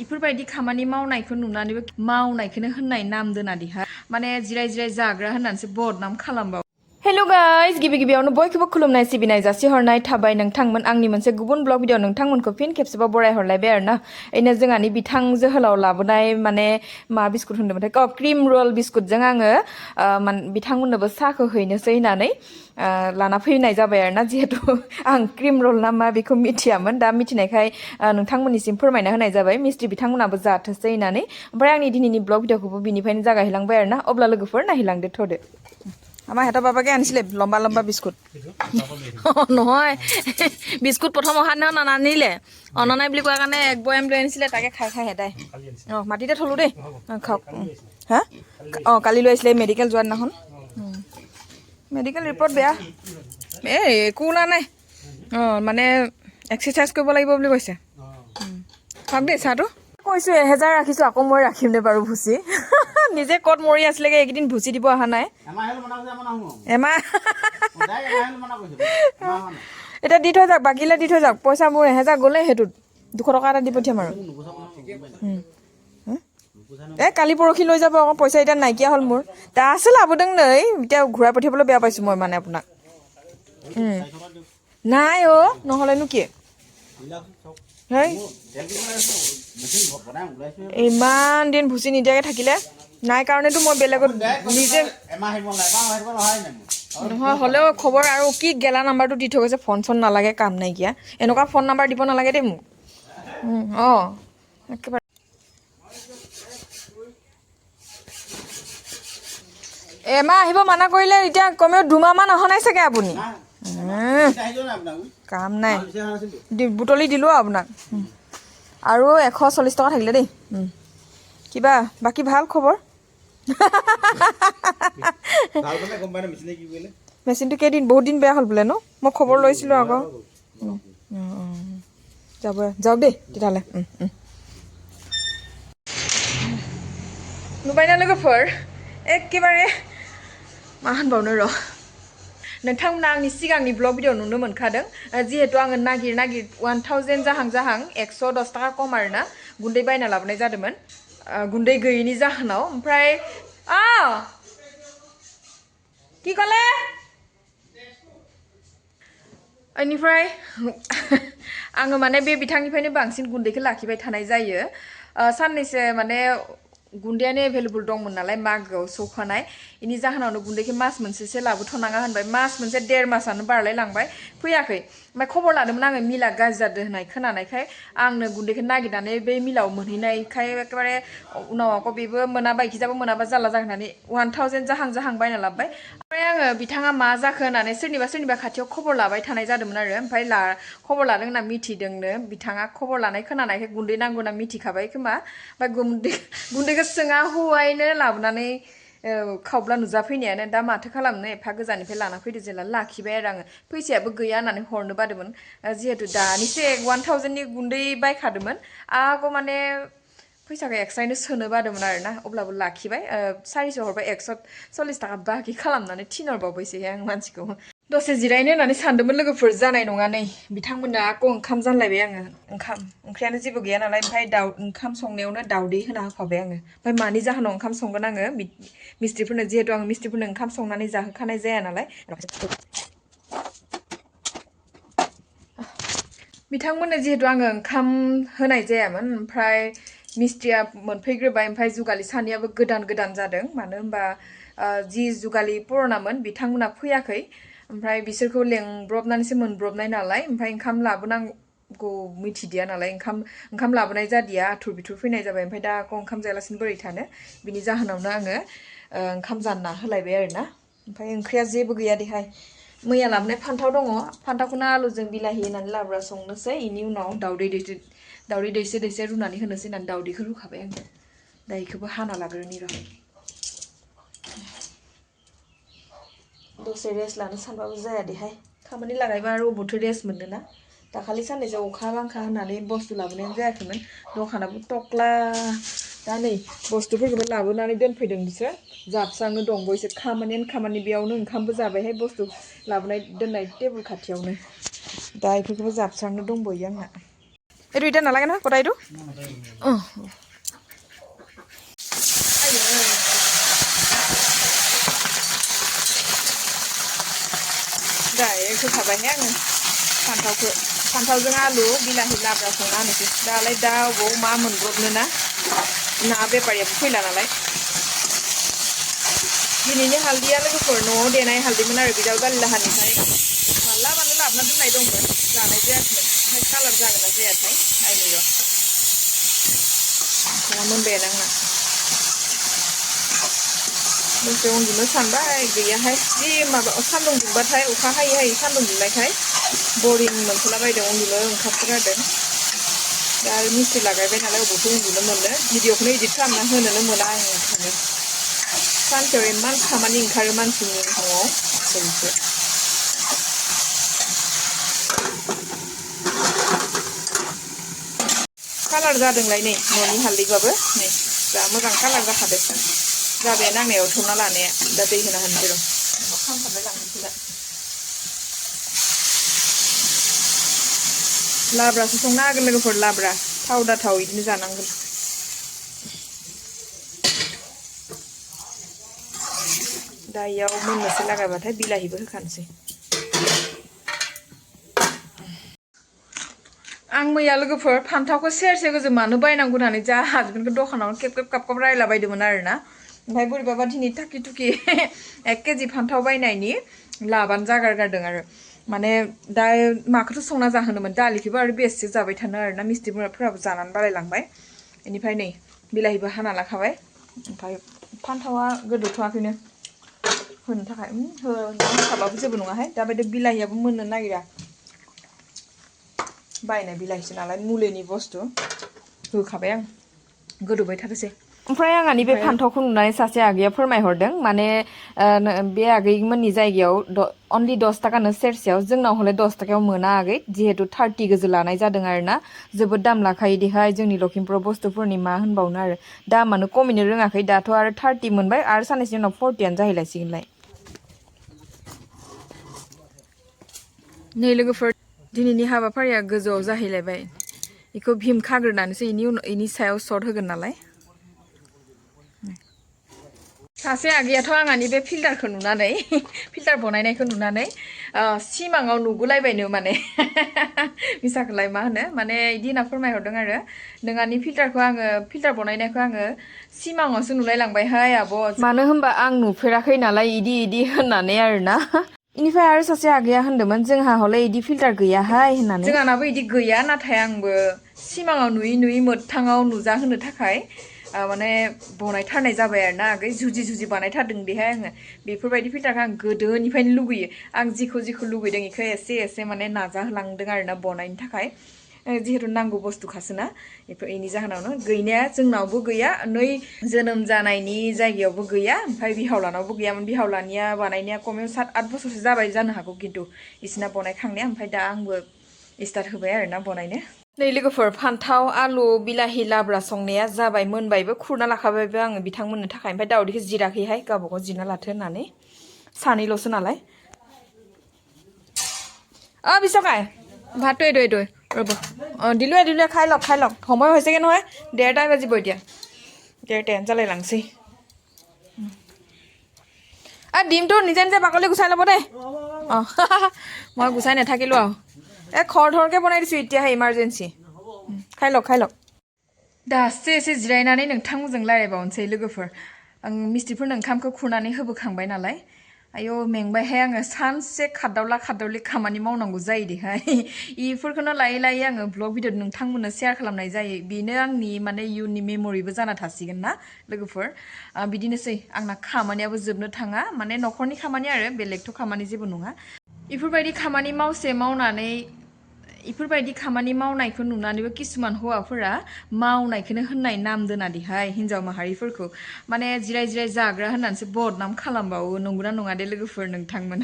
इफोरबायदि खामानि मावनायखौ नुनानैबो मावनायखौनो होननाय नाम दोनादिहा माने जिराय जिराय जाग्रा होननानैसो बदनाम खालामबाव हेलो गाइस गिबि गिबियावनो बयखौबो खुलुमनाय सिबिनाय जासिहरनाय थाबाय नोंथांमोन आंनि मोनसे गुबुन ब्लग भिडिअ नोंथांमोनखौ फिन खेबसेबाव बरायहरलायबाय आरोना एनो जोंहानि बिथां जोहोलाव लाबोनाय माने मा बिस्कुट होनदोंमोनथाय क्रिम रल बिस्कुटजों आङो बिथांमोननोबो साहखौ हैनोसै होननानै लाना फैनाय जाबाय आरोना जिहेतु आं क्रिम रल ना मा बेखौ मिथियामोन दा मिथिनायखाय नोंथांमोननिसिम फोरमायना होनाय जाबाय मिस्ट्रि बिथांमोनाबो जाथोसै होननानै ओमफ्राय आंनि दिनैनि ब्लग भिडिअखौबो बिनिफ्रायनो जागायलांबाय आरोना अब्ला लोगोफोर नायलांदो थ'दो আমাৰ হেতা বাবাকে আনিছিলে লম্বা লম্বা বিস্কুট নহয় বিস্কুট প্ৰথম অহাৰ দিনা নানিলে অননাই বুলি কোৱাৰ কাৰণে এক বয়াম লৈ আনিছিলে তাকে খাই খাই হেতাই মাটিতে থলো দেই খাওক হা কালি লৈ আহিছিলে মেডিকেল যোৱাৰ দিনাখন মেডিকেল ৰিপৰ্ট বেয়া একো ওলা নাই মানে এক্সাৰচাইজ কৰিব লাগিব বুলি কৈছে খাওক দেই চাহটো কৈছোঁ 1000 ৰাখিছোঁ আকৌ মই ৰাখিম নে বাৰু ভুচি নিজে ক'ত মৰি আছিলেগে এইকেইদিন ভুচি দিব অহা নাই এতিয়া দি থৈ যাওক বাকীলে দি থৈ যাওক পইচা মোৰ 1000 গ'লে সেইটোত 200 টকা এটা দি পঠিয়াম আৰু কালি পৰহি লৈ যাব আকৌ পইচা এতিয়া নাইকিয়া হ'ল মোৰ তা আছে লাভদং नै এতিয়া ঘূৰাই পঠিয়াবলৈ বেয়া পাইছোঁ মই মানে আপোনাক নাই নহ'লেনো কি ইমান দিন ভুচি নিদিয়াকৈ থাকিলে নাই কাৰণেতো মই বেলেগত নিজে নহয় হ'লেও খবৰ আৰু কি গেলা নাম্বাৰটো দি থৈ গৈছে ফোন চোন নালাগে কাম নাইকিয়া এনেকুৱা ফোন নাম্বাৰ দিব নালাগে দেই মোক একেবাৰে এমাহ আহিব মানা কৰিলে এতিয়া কমেও 2 মাহমান অহা নাই চাগে আপুনি কাম নাই বুটলি দিলোঁ আপোনাক আৰু 140 টকা থাকিলে দেই কিবা বাকী ভাল খবৰ মেচিনটো কেইদিন বহুত দিন বেয়া হ'ল বোলে ন মই খবৰ লৈছিলোঁ আকৌ যাব যাওক দেই তেতিয়াহ'লে नुबायना लोगोफोर एखेबारे मा होनबावनो र' नोंथांमोना आंनि सिगांनि ब्लग भिडिअ नुनो मोनखादों जिहेतु आङो नागिर 1000 जाहां 110 टाका खम आरोना गुन्दै बायना लाबोनाय जादोंमोन गुन्दै गैयैनि जाहोनाव ओमफ्राय কি ক'লে बेनिफ्राय आङो माने बे बिथांनिफ्रायनो बांसिन गुन्दैखौ लाखिबाय थानाय जायो साननैसो माने गुन्दैयानो एभेलेबल दंमोन नालाय मागोआव सौखानाय इनि जाहोनावनो गुन्दैखौ मास मोनसेसो लाबोथ'नाङा होनबाय मास मोनसे 1.5 मासानो बारलाय लांबाय फैयाखै ओमफ्राय खबर लादोंमोन आङो मिला गाज्रि जादों होननाय खोनानायखाय आंनो गुन्दैखौ नागिरनानै बे मिलाव मोनहैनायखाय एकेबारे उनाव आको बेबो मोनाबा इखिजाबो मोनाबा जाला जागोन होननानै 1000 जाहां बायना लाबोबाय ओमफ्राय आङो बिथाङा मा जाखो होननानै सोरनिबा खाथियाव खबर लाबाय थानाय जादोंमोन आरो ओमफ्राय खबर लादों होनना मिथिदोंनो बिथाङा खबर लानाय खोनानायखाय गुन्दै नांगौ होनना मिथिखाबाय खोमा ओमफ्राय गुन्दैखौ सोङा हौवायनो लाबोनानै खावब्ला नुजाफैनायानो दा माथो खालामनो एफा गोजाननिफ्राय लाना फैदो जेला लाखिबाय आरो आङो फैसायाबो गैया होननानै हरनो बादोंमोन जिहेतु दानिसो 1000नि गुन्दै बायखादोंमोन आगो माने फैसाखौ एक्सट्रायैनो सोनो बादोंमोन आरोना अब्लाबो लाखिबाय 400 हरबाय 140 टाका बाखि खालामनानै थिनहरबावबायसै आं मानसिखौ दसे जिरायनो होननानै सानदोंमोन लोगोफोर जानाय नङा नै बिथांमोननो आको ओंखाम जानलायबाय आङो ओंख्रियानो जेबो गैया नालाय ओमफ्राय ओंखाम संनायावनो दाउदै होना होफाबाय आङो ओमफ्राय मानि जाहोनाव ओंखाम संगोन आङो मिस्ट्रिफोरनो जिहेतु आं मिस्ट्रिफोरनो ओंखाम संनानै जाहोखानाय जाया नालाय बिथांमोननो जिहेतु आङो ओंखाम होनाय जायामोन ओमफ्राय मिस्ट्रिया मोनफैग्रोबाय ओमफ्राय जुगालि सानैयाबो गोदान जादों मानो होनबा जि जुगालि पुरनामोन बिथांमोना फैयाखै ओमफ्राय बिसोरखौ लेंब्रबनानैसो मोनब्रबनाय नालाय ओमफ्राय ओंखाम लाबोनांगौ मिथिदिया नालाय ओंखाम लाबोनाय जादिया आथुर बिथुर फैनाय जाबाय ओमफ्राय दा ओंखाम जायालासिनो बोरै थानो बिनि जाहोनावनो आङो ओंखाम जानना होलायबाय आरोना ओमफ्राय ओंख्रिया जेबो गैया देहाय मैया लाबोनाय फान्थाव दङ फान्थावखौनो आलुजों बिलाहि होनानै लाब्रा संनोसै इनि उनाव दाउदै दैसे रुनानै होनोसै होननानै दाउदैखौ रुखाबाय आङो दा बेखौबो हाना लाग्रोनि र' दसे रेस्ट लानो सानबाबो जाया देहाय खामानि लागायबा आरो अबावथो रेस्ट मोनोना दाखालि साननैसो अखा बांखा होननानै बुस्थु लाबोनायानो जायाखैमोन दखानाबो टक्ला दा नै बुस्थुफोरखौबो लाबोनानै दोनफैदों बिसोर जाबस्रांनो दं बयसो खामानि बेयावनो ओंखामबो जाबायहाय बुस्थु लाबोनाय दोननाय टेबोल खाथियावनो दा बेफोरखौबो जाबस्रांनो दंबोयो आंना এইটো এতিয়া নালাগে নহয় কটাইটো অঁ डाइरेक्ट होखाबायहाय आङो फान्थावजों आलु बिलाहि लाब्रा संना होनोसै दालाय दा अबाव मा मोनब्रबनो ना बेफारियाबो फैला नालाय दिनैनि हालदैया लोगोफोर न'आव देनाय हालदैमोन आरो बिदाव दालिलाहानिफ्राय मालाबानो लाबोना दोननाय दंमोन जानाय जायाखैमोन ओमफ्राय कालार जागोन ना जायाथाय नायनि र' मोनबायानो आंना दसे उन्दुनो सानबाय गैयाहाय जि माबा सान्दुं दुंबाथाय अखा हायै हायै सान्दुं दुंनायखाय बरिं मोनथलाबायदों उन्दुनो ओंखारसोगारदों दा आरो मिस्ट्रि लागायबाय नालाय अबावथो उन्दुनो मोननो भिडिअखौनो इडिट खालामना होनोनो मोना आं ओंखायनो सानसेयाव इमान खामानि ओंखारो मानसिनि न'आव जोंसो कालार जादोंलाय नै न'नि हालदैबाबो नै जा मोजां कालार जाखादों जाबाय नांनायाव थौना लानाया दा दै होना होनसै र' खामथाबलाय लांनोसै दा लाब्रासो संना होगोन लोगोफोर लाब्रा थाव दा थाव बिदिनो जानांगोन दा इयाव मोननोसै लागायबाथाय बिलाहिबो होखानोसै आं मैया लोगोफोर फान्थावखौ सेरसे गोजौ मानो बायनांगौ होननानै जा हासबेन्डखौ दखानावनो खेब खाब रायलाबायदोंमोन आरोना ओमफ्राय बोरैबाबा दिनै थाखि थुखि 1 केजि फान्थाव बायनायनि लाबानो जागारगारदों आरो माने दा माखौथ' संना जाहोनोमोन दालिखौबो आरो बेसे जाबाय थानो आरोना मिस्ट्रिफोराबो जानानै बालायलांबाय बेनिफ्राय नै बिलाहिबो हाना लाखाबाय ओमफ्राय फान्थावा गोदौथ'वाखैनो होनो थाखाय होखाबाबो जेबो नङाहाय दाबायदि बिलाहियाबो मोननो नागिरा बायनाय बिलाहिसो नालाय मुलिनि बुस्थु होखाबाय आं गोदौबाय थाथोंसै ओमफ्राय आंहानि बे फान्थावखौ नुनानै सासे आगैया फोरमायहरदों माने बे आगैमोननि जायगायाव अनलि 10 टाकानो सेरसेयाव जोंनाव हले 10 टाकायाव मोना आगै जिहेतु 30 गोजो लानाय जादों आरोना जोबोद दाम लाखायो दिहाय जोंनि लखिमपुराव बुस्थुफोरनि मा होनबावनो आरो दामानो कमिनो रोङाखै दाथ' आरो 30 मोनबाय आरो साननैसोनि उनाव 40आनो जाहैलायसिगोनलाय नै लोगोफोर दिनैनि हाबाफारिया गोजौआव जाहैलायबाय बेखौ भीम खाग्रोनानैसो इनि सायाव सर्ट होगोन नालाय सासे आगैयाथ' आंहानि बे फिल्टारखौ नुनानै फिल्टार बनायनायखौ नुनानै सिमाङाव नुगुलायबायनो माने मिसाखौलाय मा होनो माने इदि होनना फोरमायहरदों आरो नोंहानि फिल्टारखौ आङो फिल्टार बनायनायखौ आङो सिमाङावसो नुलायलांबायहाय आब' मानो होनबा आं नुफेराखै नालाय इदि होननानै आरोना इनिफ्राय आरो सासे आगैया होनदोंमोन जोंहा हले इदि फिल्टार गैयाहाय होननानै जोंहानाबो इदि गैया नाथाय आंबो सिमाङाव नुयै मोगथाङाव नुजाहोनो थाखाय माने बनायथारनाय जाबाय आरोना आगै जुजि बानायथारदों बेहाय आङो बेफोरबायदि फिल्टारखौ आं गोदोनिफ्रायनो लुगैयो आं जिखौ लुगैदों बेखौ एसे माने नाजाहोलांदों आरोना बनायनो थाखाय जिहेतु नांगौ बुस्थुखासोना बेनि जाहोनावनो गैनाया जोंनावबो गैया नै जोनोम जानायनि जायगायावबो गैया ओमफ्राय बिहावलानावबो गैयामोन बिहावलानिया बानायनाया खमायाव 7-8 बोसोरसो जाबाय जानो हागौ खिन्थु इसना बनायखांनाया ओमफ्राय दा आंबो स्टार्ट होबाय आरोना बनायनो नै लोगोफोर फान्थाव आलु बिलाहि लाब्रा संनाया जाबाय मोनबायबो खुरना लाखाबायबो आङो बिथांमोननो थाखाय ओमफ्राय दावदैखौ जिराखैहाय गावबागाव जिरना लाथो होननानै सानैल'सो नालाय बिसकाय ভাতটো এইটো ৰ'ব দিলোঁ খাই লওক সময় হৈছেগৈ নহয় 1:30 বাজিব এতিয়া 1:30 জালাইলাংसै ডিমটো নিজে বাকলি গুচাই ল'ব দেই মই গুচাই নাথাকিলোঁ আৰু খৰধৰকৈ বনাই দিছোঁ এতিয়াহে ইমাৰ্জেঞ্চি খাই লওক दासो एसे जिरायनानै नोंथांमोनजों रायलायबावनोसै लोगोफोर आं मिस्ट्रिफोरनो ओंखामखौ खुरनानै होबोखांबाय नालाय आयौ मेंबायहाय आङो सानसे खादावलि खामानि मावनांगौ जायो देहाय इफोरखौनो लायै आङो ब्लग भिडिअ नोंथांमोननो शेयार खालामनाय जायो बेनो आंनि माने इयुननि मेमरिबो जाना थासिगोन ना लोगोफोर बिदिनोसै आंना खामानियाबो जोबनो थाङा माने न'खरनि खामानि आरो बेलेगथ' खामानि जेबो नङा इफोरबायदि खामानि मावनानै इफोरबायदि खामानि मावनायखौ नुनानैबो किसुमान हौवाफोरा मावनायखौनो होननाय नाम दोनादिहाय हिन्जाव माहारिफोरखौ माने जिराय जाग्रा होननानैसो बदनाम खालामबावो नंगौना नङा दे लोगोफोर नोंथांमोन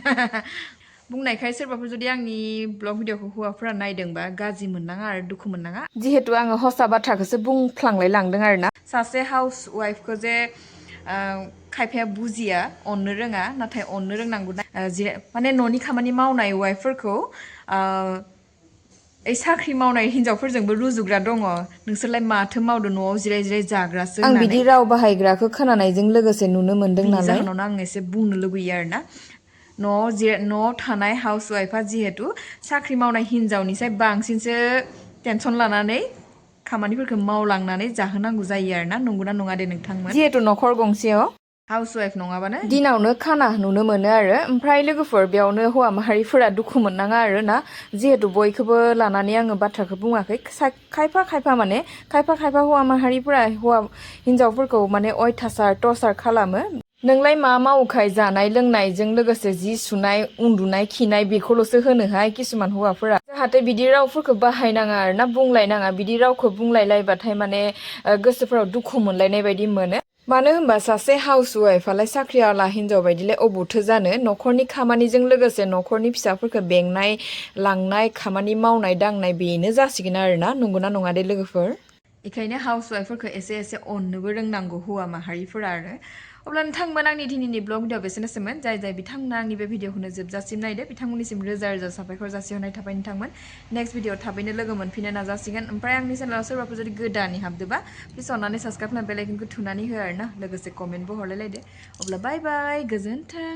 बुंनायखाय सोरबाफोर जुदि आंनि ब्लग भिडिअखौ हौवाफोरा नायदोंबा गाज्रि मोननाङा आरो दुखु मोननाङा जिहेतु आङो हसा बाथ्राखौसो बुंफ्लांलाय लांदों आरोना सासे हाउस वाइफखौ जे खायफाया बुजिया अननो रोङा नाथाय अननो रोंनांगौ माने न'नि खामानि मावनाय वाइफफोरखौ ओइ साख्रि मावनाय हिनजावफोरजोंबो रुजुग्रा दङ नोंसोरलाय माथो मावदो न'आव जिराय जिराय जाग्रासो आं होननानै बिदि राव बाहायग्राखौ खोनानायजों लोगोसे नुनो मोनदों बिनि नालाय जाहोनावनो आं एसे बुंनो लुबैयो आरोना न'आव थानाय हाउस वाइफआ जिहेतु साख्रि मावनाय हिनजावनिसाय बांसिनसो टेनसन लानानै खामानिफोरखौ मावलांनानै जाहोनांगौ जायो आरोना नंगौना नङा दे नोंथांमोन जिहेतु न'खर गंसेयाव हाउस वाइफ नङाबानो दिनावनो खाना नुनो मोनो आरो ओमफ्राय लोगोफोर बेयावनो हौवा माहारिफोरा दुखु मोननाङा आरो ना जिहेतु बयखौबो लानानै आङो बाथ्राखौ बुङाखै खायफा माने खायफा हौवा माहारिफोरा हौवा हिनजावफोरखौ माने अयथासार टर्चार खालामो नोंलाय मा मावोखाय जानाय लोंनायजों लोगोसे जि सुनाय उन्दुनाय खिनाय बेखौल'सो होनोहाय किसुमान हौवाफोरा जाहाथे बिदि रावफोरखौ बाहायनाङा आरो ना बुंलायनाङा बिदि रावखौ बुंलायलायबाथाय माने गोसोफोराव दुखु मोनलायनाय बायदि मोनो मानो होनबा सासे हाउस वाइफआलाय साख्रिआवला हिनजाव बायदिलाय अबावथो जानो न'खरनि खामानिजों लोगोसे न'खरनि फिसाफोरखौ बेंनाय लांनाय खामानि मावनाय दांनाय बेनो जासिगोन आरोना नंगौना नङा दे लोगोफोर बेखायनो हाउस वाइफफोरखौ एसे अननोबो रोंनांगौ हौवा माहारिफोरा आरो अब्ला नोंथांमोन आंनि दिनैनि ब्लग भिडिअ बेसेनोसैमोन जाय बिथांमोना आंनि बे भिडिअखौनो जोबजासिम नायदो बिथांमोननिसिम रोजा रोजा साबायखर जासिहरनाय थाबाय नोंथांमोन नेक्स्ट भिडिअ थाबैनो लोगो मोनफिननो नाजासिगोन ओमफ्राय आंनि चेनेलाव सोरबाफोर जुदि गोदानै हाबदोबा प्लिज अननानै साबसक्राइब खालामना बेल आइकनखौ थुनानै हो आरोना लोगोसे कमेन्टबो हरलायलायदो अब्ला बाय बाय गोजोन्थों